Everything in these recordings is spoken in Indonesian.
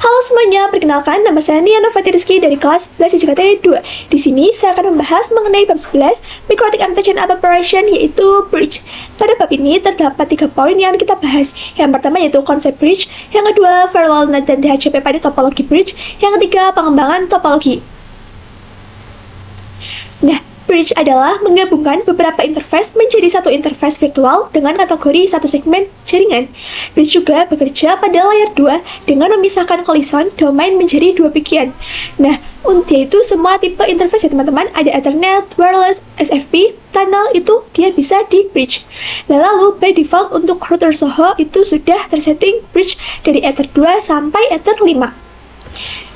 Halo semuanya, perkenalkan nama saya Nia Novati Rizky dari kelas 11 IJKT 2. Di sini saya akan membahas mengenai bab 11 Microtic Annotation and Operation, yaitu bridge. Pada bab ini terdapat 3 poin yang kita bahas. Yang pertama yaitu konsep bridge, yang kedua Farewell Net dan DHCP pada topologi bridge, yang ketiga pengembangan topologi. Nah, bridge adalah menggabungkan beberapa interface menjadi satu interface virtual dengan kategori satu segmen jaringan. Bridge juga bekerja pada layer 2 dengan memisahkan kolison domain menjadi dua bagian. Nah, yaitu semua tipe interface ya teman-teman, ada Ethernet, wireless, SFP, tunnel, itu dia bisa di bridge. Nah, lalu by default untuk router Soho itu sudah tersetting bridge dari Ether 2 sampai Ether 5.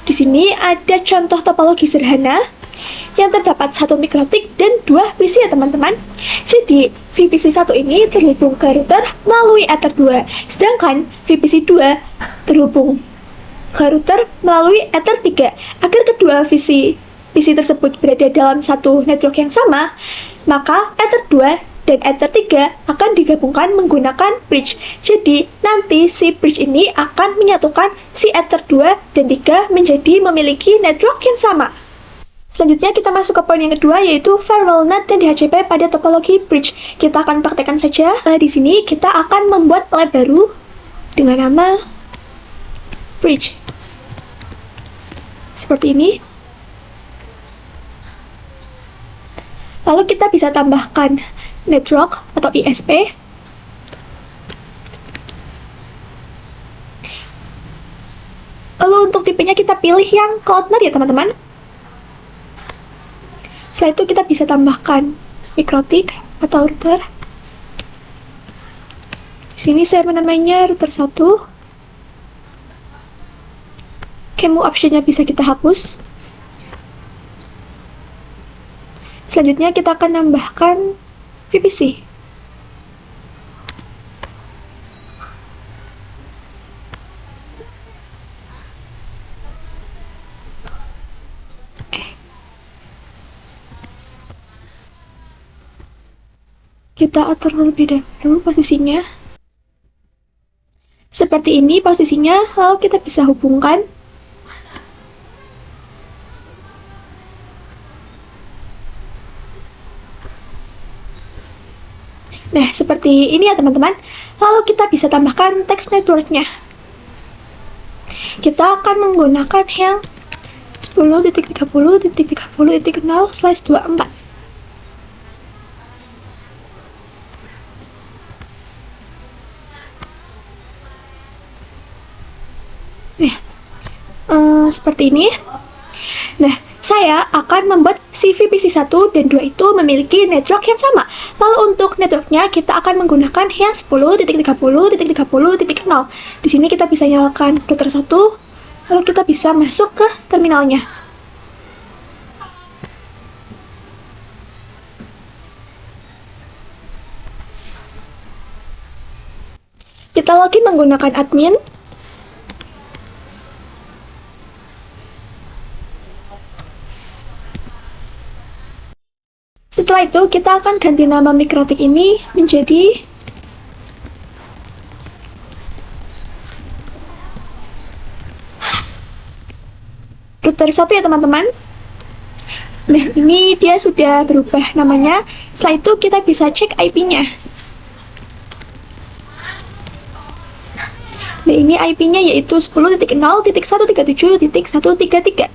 Di sini ada contoh topologi sederhana yang terdapat satu mikrotik dan dua VPC ya teman-teman. Jadi VPC 1 ini terhubung ke router melalui Ether 2, sedangkan VPC 2 terhubung ke router melalui Ether 3. Agar kedua VPC tersebut berada dalam satu network yang sama, maka Ether 2 dan Ether 3 akan digabungkan menggunakan bridge. Jadi nanti si bridge ini akan menyatukan si Ether 2 dan 3 menjadi memiliki network yang sama. Selanjutnya kita masuk ke poin yang kedua, yaitu Farewell Net dan DHCP pada topologi bridge. Kita akan praktekkan saja. Di sini kita akan membuat lab baru dengan nama bridge. Seperti ini. Lalu kita bisa tambahkan network atau ISP. Lalu untuk tipenya kita pilih yang CloudNet ya teman-teman. Setelah itu kita bisa tambahkan mikrotik atau router. Di sini saya menamainya router 1. Kemu optionnya bisa kita hapus. Selanjutnya kita akan tambahkan VPC. Kita atur terlebih dahulu posisinya. Seperti ini posisinya, lalu kita bisa hubungkan. Nah, seperti ini ya teman-teman. Lalu kita bisa tambahkan text networknya. Kita akan menggunakan yang 10.30.30.0/24. Seperti ini. Nah, saya akan membuat si VPC 1 dan 2 itu memiliki network yang sama. Lalu untuk networknya kita akan menggunakan yang 10.30.30.0. Di sini kita bisa nyalakan router 1, lalu kita bisa masuk ke terminalnya. Kita login menggunakan admin. Setelah itu, kita akan ganti nama mikrotik ini menjadi router 1 ya teman-teman. Nah, ini dia sudah berubah namanya. Setelah itu, kita bisa cek IP-nya. Nah, ini IP-nya yaitu 10.0.137.133.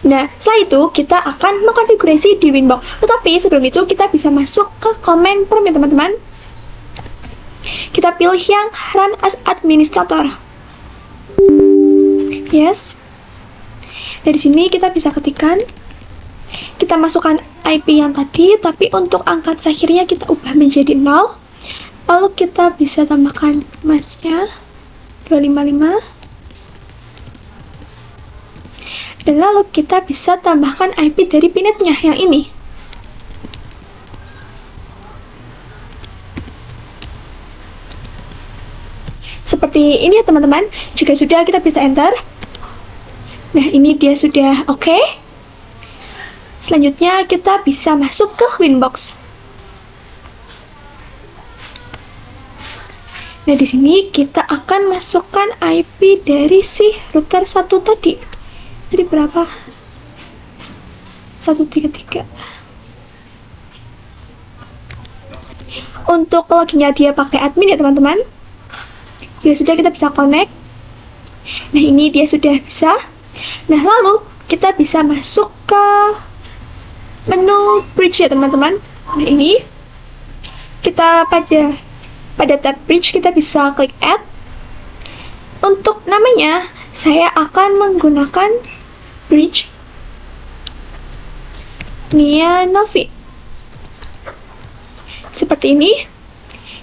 Nah, setelah itu kita akan mengkonfigurasi di Winbox. Tetapi sebelum itu kita bisa masuk ke command prompt ya teman-teman. Kita pilih yang Run as Administrator. Yes. Dari sini kita bisa ketikkan. Kita masukkan IP yang tadi, tapi untuk angka terakhirnya kita ubah menjadi 0. Lalu kita bisa tambahkan masnya 255. Dan lalu kita bisa tambahkan IP dari pinetnya yang ini. Seperti ini ya teman-teman. Jika sudah, kita bisa enter. Nah, ini dia sudah oke. Selanjutnya kita bisa masuk ke Winbox. Nah, di sini kita akan masukkan IP dari si router 1 tadi. Tadi berapa? 133. Untuk loginnya dia pakai admin ya teman-teman. Ya sudah, kita bisa connect. Nah, ini dia sudah bisa. Nah, lalu kita bisa masuk ke menu bridge ya teman-teman. Nah, ini kita pada tab bridge kita bisa klik add. Untuk namanya saya akan menggunakan bridge Nia Novi seperti ini.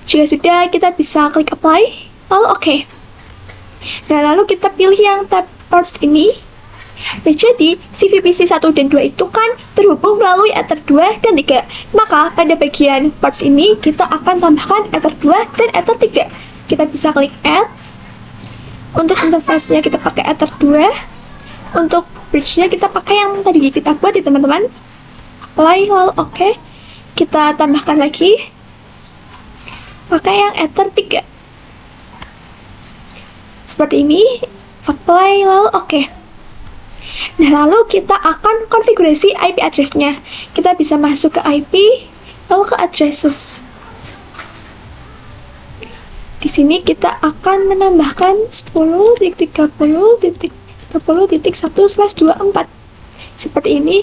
Jika sudah, kita bisa klik apply lalu oke. Nah, lalu kita pilih yang tab ports ini. Nah, jadi si VPC 1 dan 2 itu kan terhubung melalui Ether 2 dan 3. Maka pada bagian ports ini kita akan tambahkan Ether 2 dan Ether 3. Kita bisa klik add. Untuk interface-nya kita pakai Ether 2. Untuk bridge-nya kita pakai yang tadi kita buat ya teman-teman. Apply lalu oke. Kita tambahkan lagi pakai yang Ether 3. Seperti ini. Apply lalu oke. Nah, lalu kita akan konfigurasi IP address-nya. Kita bisa masuk ke IP, lalu ke addresses. Di sini kita akan menambahkan 10.30.30.1/24. Seperti ini.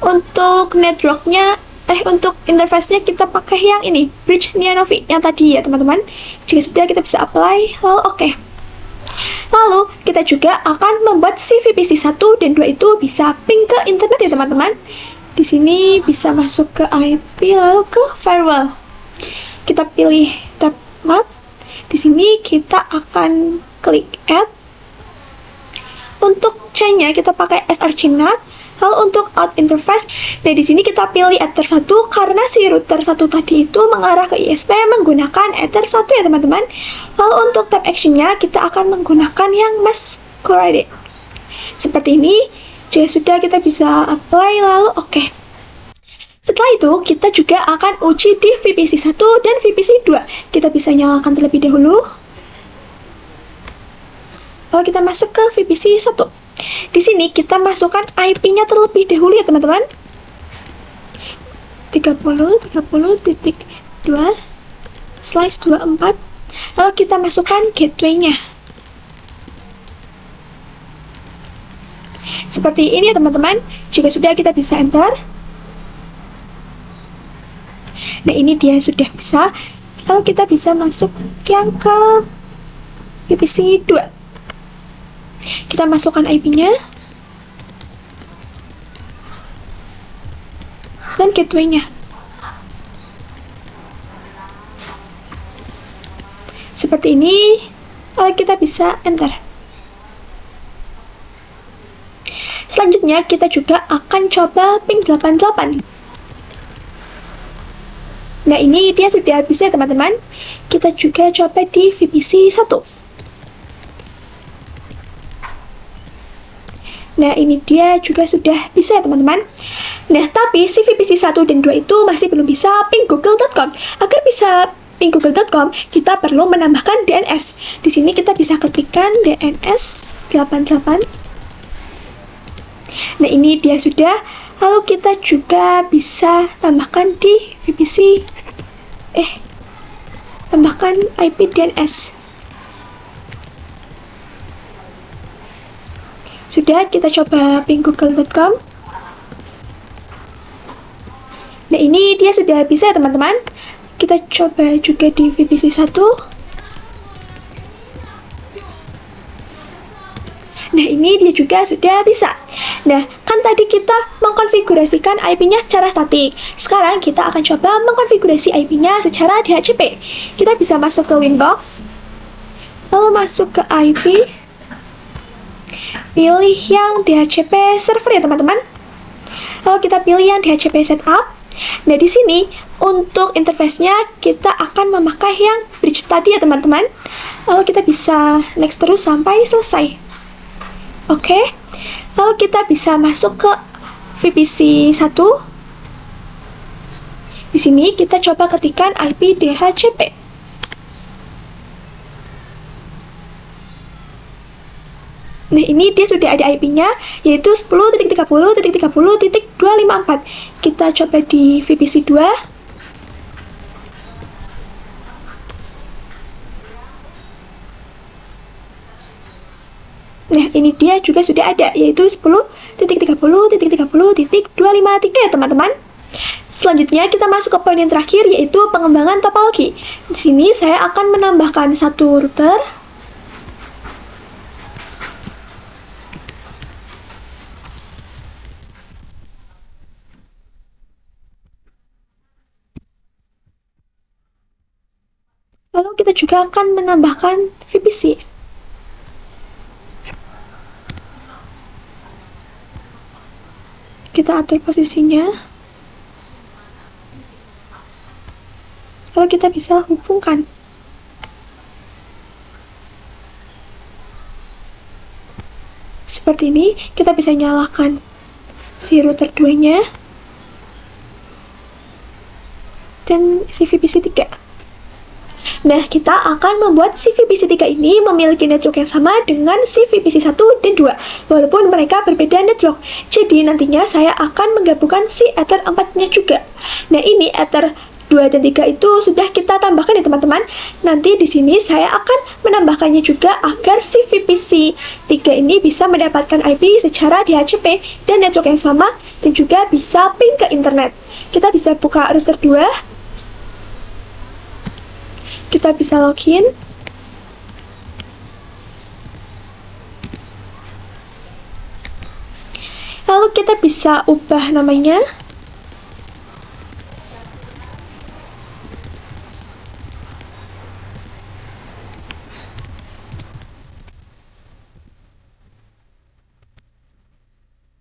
Untuk network-nya, untuk interface-nya kita pakai yang ini, bridge Nia Novi yang tadi ya teman-teman. Jika sudah, kita bisa apply, lalu oke. Lalu, kita juga akan membuat si VPC 1 dan 2 itu bisa ping ke internet ya teman-teman. Di sini bisa masuk ke IP lalu ke firewall. Kita pilih tab map. Di sini kita akan klik add. Untuk chain-nya kita pakai src-NAT. Lalu untuk out interface, nah di sini kita pilih Ether 1 karena si router 1 tadi itu mengarah ke ISP menggunakan Ether 1 ya teman-teman. Lalu untuk tab action-nya kita akan menggunakan yang masquerade. Seperti ini. Jika sudah, kita bisa apply lalu oke. Setelah itu, kita juga akan uji di VPC 1 dan VPC 2. Kita bisa nyalakan terlebih dahulu. Lalu kita masuk ke VPC 1. Di sini kita masukkan IP-nya terlebih dahulu ya teman-teman. 30.2/24. Lalu kita masukkan gateway-nya. Seperti ini ya teman-teman. Jika sudah, kita bisa enter. Nah, ini dia sudah bisa. Lalu kita bisa masuk yang ke VPC 2. Kita masukkan IP-nya dan gateway-nya. Seperti ini. Kita bisa enter. Selanjutnya kita juga akan coba ping 88. Nah, ini dia sudah bisa ya teman-teman. Kita juga coba di VPC 1. Nah, ini dia juga sudah bisa ya teman-teman. Nah, tapi si VPC 1 dan 2 itu masih belum bisa ping google.com. Agar bisa ping google.com, kita perlu menambahkan DNS. Di sini kita bisa ketikkan DNS 88. Nah, ini dia sudah. Lalu kita juga bisa tambahkan di VPC. Tambahkan IP DNS. Sudah, kita coba ping google.com. Nah, ini dia sudah bisa ya teman-teman. Kita coba juga di VPC 1. Nah, ini dia juga sudah bisa. Nah, kan tadi kita mengkonfigurasikan IP-nya secara statik. Sekarang kita akan coba mengkonfigurasi IP-nya secara DHCP. Kita bisa masuk ke Winbox. Lalu masuk ke IP. Pilih yang DHCP server ya teman-teman. Lalu kita pilih yang DHCP setup. Nah, di sini untuk interface-nya kita akan memakai yang bridge tadi ya teman-teman. Lalu kita bisa next terus sampai selesai. Oke. Lalu kita bisa masuk ke VPC 1. Di sini kita coba ketikkan IP DHCP. Nah, ini dia sudah ada IP-nya, yaitu 10.30.30.254. Kita coba di VPC 2. Nah, ini dia juga sudah ada, yaitu 10.30.30.253 ya teman-teman. Selanjutnya kita masuk ke poin yang terakhir, yaitu pengembangan topologi. Di sini saya akan menambahkan satu router. Lalu kita juga akan menambahkan VPC. Kita atur posisinya. Lalu kita bisa hubungkan. Seperti ini, kita bisa nyalakan si router 2-nya dan si VPC 3. Nah, kita akan membuat si VPC 3 ini memiliki network yang sama dengan si VPC 1 dan 2, walaupun mereka berbeda network. Jadi, nantinya saya akan menggabungkan si Ether 4-nya juga. Nah, ini Ether 2 dan 3 itu sudah kita tambahkan ya teman-teman. Nanti di sini saya akan menambahkannya juga agar si VPC 3 ini bisa mendapatkan IP secara DHCP dan network yang sama, dan juga bisa ping ke internet. Kita bisa buka router 2. Kita bisa login. Lalu kita bisa ubah namanya.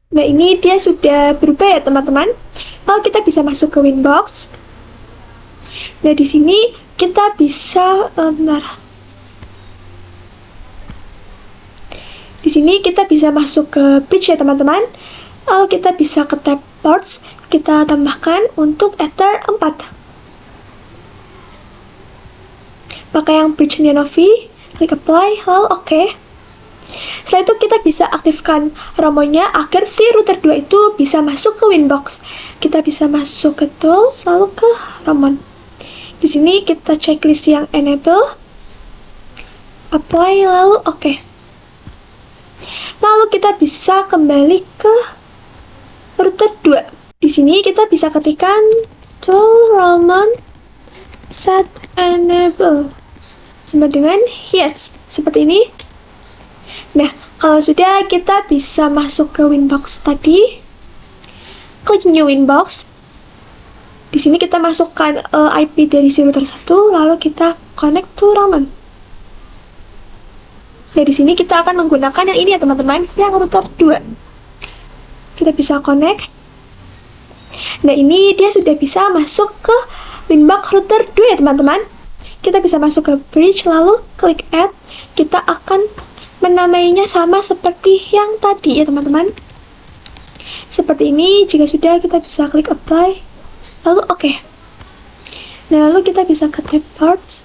Nah, ini dia sudah berubah ya teman-teman. Lalu kita bisa masuk ke Winbox. Nah, di sini kita bisa di sini kita bisa masuk ke bridge ya teman-teman. Lalu kita bisa ke tab ports, kita tambahkan untuk Ether 4. Pakai yang bridge-nya Novi, klik apply, lalu oke. Setelah itu kita bisa aktifkan romonya agar si router 2 itu bisa masuk ke Winbox. Kita bisa masuk ke tools, lalu ke Romon. Di sini kita checklist yang enable, apply, lalu oke. Lalu kita bisa kembali ke router 2. Di sini kita bisa ketikkan tool Romon set enable sama dengan yes, seperti ini. Nah, kalau sudah, kita bisa masuk ke Winbox tadi. Klik new Winbox. Di sini kita masukkan IP dari si router 1, lalu kita connect to Romon. Nah, di sini kita akan menggunakan yang ini ya teman-teman, yang router 2. Kita bisa connect. Nah, ini dia sudah bisa masuk ke Winbox router 2 ya teman-teman. Kita bisa masuk ke bridge, lalu klik add. Kita akan menamainya sama seperti yang tadi ya teman-teman. Seperti ini. Jika sudah, kita bisa klik apply, lalu oke. Nah, lalu kita bisa ke tab ports.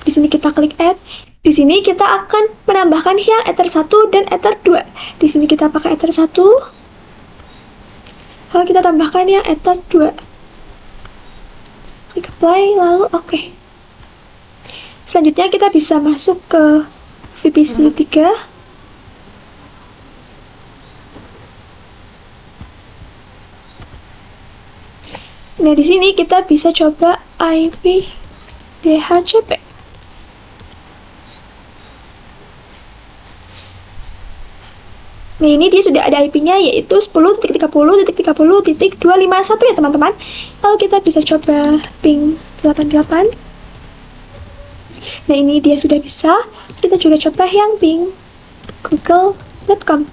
Di sini kita klik add. Di sini kita akan menambahkan yang Ether 1 dan Ether 2. Di sini kita pakai Ether 1. Lalu kita tambahkan yang Ether 2. Klik apply, lalu oke. Selanjutnya kita bisa masuk ke VPC 3. Nah, di sini kita bisa coba IP DHCP. Nah, ini dia sudah ada IP-nya, yaitu 10.30.30.251 ya teman-teman. Lalu kita bisa coba ping 88. Nah, ini dia sudah bisa. Kita juga coba yang ping google.com.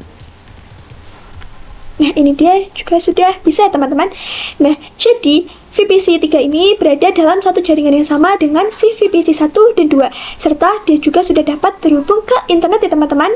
Nah, ini dia juga sudah bisa ya teman-teman. Nah, jadi VPC 3 ini berada dalam satu jaringan yang sama dengan si VPC 1 dan 2, serta dia juga sudah dapat terhubung ke internet ya teman-teman.